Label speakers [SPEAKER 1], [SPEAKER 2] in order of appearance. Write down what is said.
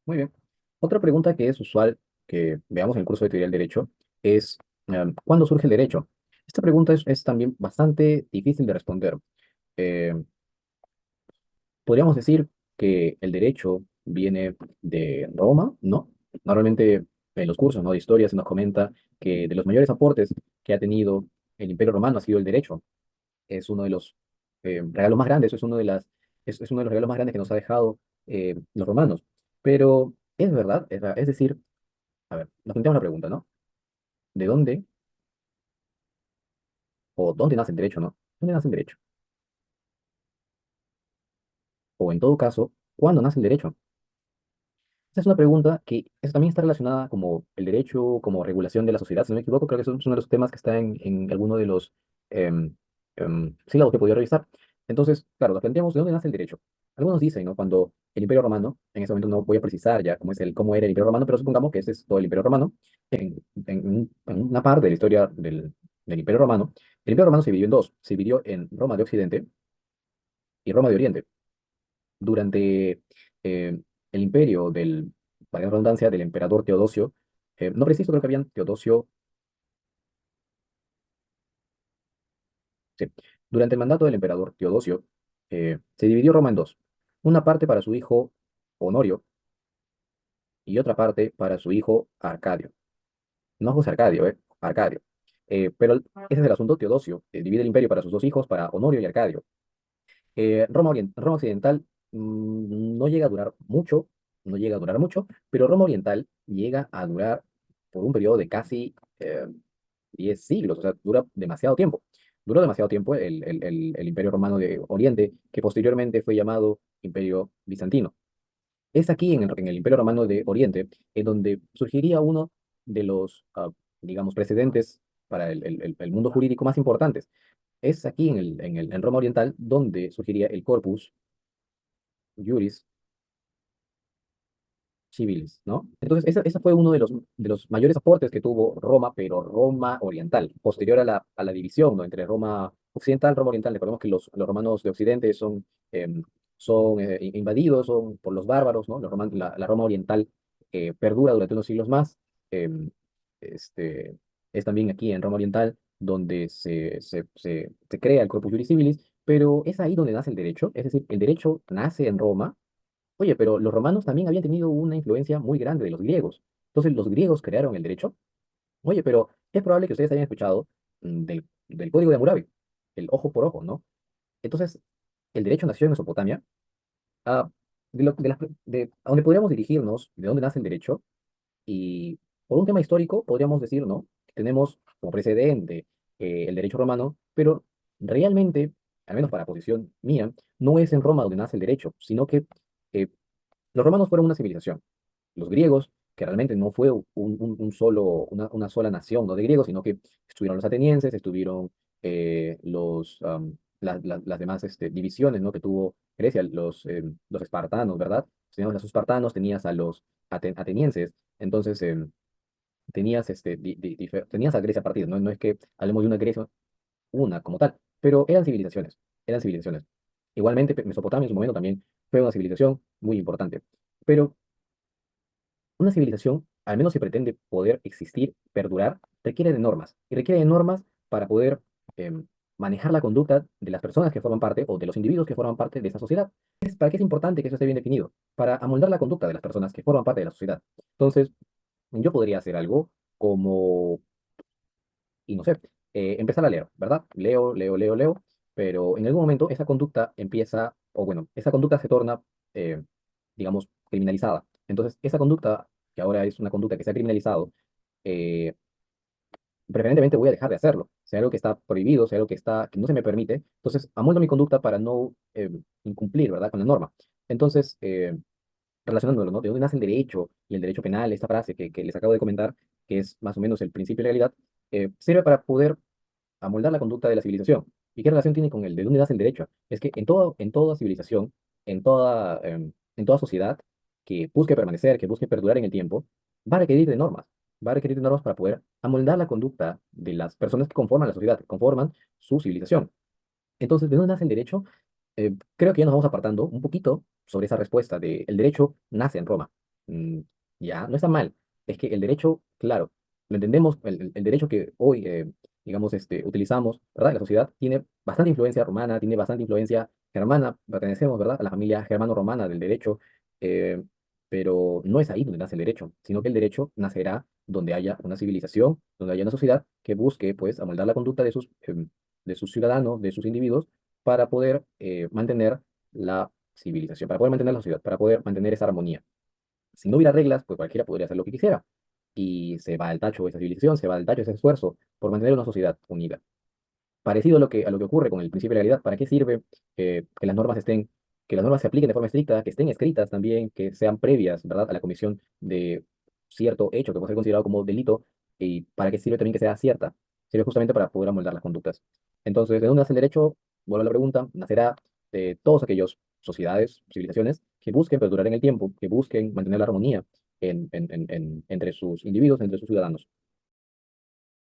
[SPEAKER 1] Muy bien. Otra pregunta que es usual que veamos en el curso de teoría del derecho es, ¿cuándo surge el derecho? Esta pregunta es también bastante difícil de responder. Eh, Podríamos decir que el derecho viene de Roma, ¿no? Normalmente en los cursos, ¿no?, de historia se nos comenta que de los mayores aportes que ha tenido el Imperio Romano ha sido el derecho. Es uno de los regalos más grandes, es uno de los regalos más grandes que nos ha dejado los romanos. Pero es verdad, es decir, a ver, nos planteamos la pregunta, ¿no? ¿De dónde o dónde nace el derecho, ¿no? ¿Dónde nace el derecho? O en todo caso, ¿cuándo nace el derecho? Esa es una pregunta que también está relacionada como el derecho, como regulación de la sociedad, si no me equivoco, creo que es uno de los temas que está en alguno de los em, sílabos que podía revisar. Entonces, claro, nos planteamos de dónde nace el derecho. Algunos dicen, ¿no? Cuando el Imperio Romano, en ese momento no voy a precisar ya cómo era el Imperio Romano, pero supongamos que ese es todo el Imperio Romano, en una parte de la historia del Imperio Romano, el Imperio Romano se dividió en dos, se dividió en Roma de Occidente y Roma de Oriente. Durante el imperio para la redundancia, del emperador Teodosio, no preciso, creo que habían Teodosio, sí. Durante el mandato del emperador Teodosio, se dividió Roma en dos. Una parte para su hijo Honorio y otra parte para su hijo Arcadio. No José Arcadio, Arcadio. Ese es el asunto. Teodosio divide el imperio para sus dos hijos, para Honorio y Arcadio. Roma Occidental no llega a durar mucho, no llega a durar mucho, pero Roma Oriental llega a durar por un periodo de casi 10 siglos, o sea, dura demasiado tiempo. Duró demasiado tiempo el Imperio Romano de Oriente, que posteriormente fue llamado Imperio Bizantino. Es aquí en el Imperio Romano de Oriente en donde surgiría uno de los, digamos, precedentes para el mundo jurídico más importantes. Es aquí en Roma Oriental donde surgiría el Corpus Juris Civilis, ¿no? Entonces, ese fue uno de los mayores aportes que tuvo Roma, pero Roma Oriental, posterior a la división, ¿no?, entre Roma Occidental, Roma Oriental. Recordemos que los romanos de Occidente son invadidos por los bárbaros, ¿no? La Roma Oriental perdura durante unos siglos más. em, este, es también aquí en Roma Oriental donde se crea el Corpus Juris Civilis, pero es ahí donde nace el derecho, es decir, el derecho nace en Roma. Oye, pero los romanos también habían tenido una influencia muy grande de los griegos. Entonces, los griegos crearon el derecho. Oye, pero es probable que ustedes hayan escuchado del Código de Hammurabi, el ojo por ojo, ¿no? Entonces, el derecho nació en Mesopotamia. ah, a donde podríamos dirigirnos, de dónde nace el derecho, y por un tema histórico, podríamos decir, ¿no?, que tenemos como precedente el derecho romano, pero realmente, al menos para posición mía, no es en Roma donde nace el derecho, sino que eh, los romanos fueron una civilización. Los griegos, que realmente no fue una sola nación, no de griegos, sino que estuvieron los atenienses, estuvieron las demás divisiones, ¿no?, que tuvo Grecia, los espartanos, ¿verdad? Teníamos a los espartanos, tenías a los atenienses, entonces tenías a Grecia partida, ¿no? No es que hablemos de una Grecia, una como tal, pero eran civilizaciones, eran civilizaciones. Igualmente, Mesopotamia en su momento también fue una civilización muy importante. Pero una civilización, al menos si pretende poder existir, perdurar, requiere de normas. Y requiere de normas para poder em, manejar la conducta de las personas que forman parte o de los individuos que forman parte de esa sociedad. ¿Para qué es importante que eso esté bien definido? Para amoldar la conducta de las personas que forman parte de la sociedad. Entonces, yo podría hacer algo como, y no sé, empezar a leer, ¿verdad? Leo, leo, leo, leo, pero en algún momento esa conducta empieza, o bueno, esa conducta se torna, digamos, criminalizada. Entonces, esa conducta, que ahora es una conducta que se ha criminalizado, eh, preferentemente voy a dejar de hacerlo, sea algo que está prohibido, sea algo que no se me permite. Entonces, amoldo mi conducta para no incumplir, ¿verdad?, con la norma. Entonces, relacionándolo, ¿no?, de dónde nace el derecho y el derecho penal, esta frase que les acabo de comentar, que es más o menos el principio de legalidad, sirve para poder amoldar la conducta de la civilización. ¿Y qué relación tiene con el de dónde nace el derecho? Es que en toda civilización, en toda sociedad que busque permanecer, que busque perdurar en el tiempo, va a requerir de normas. Va a requerir de normas para poder amoldar la conducta de las personas que conforman la sociedad, que conforman su civilización. Entonces, ¿de dónde nace el derecho? Creo que ya nos vamos apartando un poquito sobre esa respuesta de el derecho nace en Roma. Mm, ya, no está mal. Es que el derecho, claro, lo entendemos, el derecho que hoy, digamos, utilizamos, ¿verdad? En la sociedad tiene bastante influencia romana, tiene bastante influencia germana, pertenecemos, ¿verdad? A la familia germano-romana del derecho, eh, pero no es ahí donde nace el derecho, sino que el derecho nacerá donde haya una civilización, donde haya una sociedad que busque, pues, amoldar la conducta de sus ciudadanos, de sus individuos, para poder mantener la civilización, para poder mantener la sociedad, para poder mantener esa armonía. Si no hubiera reglas, pues cualquiera podría hacer lo que quisiera. Y se va al tacho esa civilización, se va al tacho ese esfuerzo por mantener una sociedad unida. Parecido a lo que ocurre con el principio de legalidad, ¿para qué sirve que las normas que las normas se apliquen de forma estricta, que estén escritas también, que sean previas, ¿verdad?, a la comisión de cierto hecho que puede ser considerado como delito, y para qué sirve también que sea cierta? Sirve justamente para poder amoldar las conductas. Entonces, ¿de dónde nace el derecho? Vuelvo a la pregunta, nacerá de todos aquellos sociedades, civilizaciones que busquen perdurar en el tiempo, que busquen mantener la armonía entre sus individuos, entre sus ciudadanos.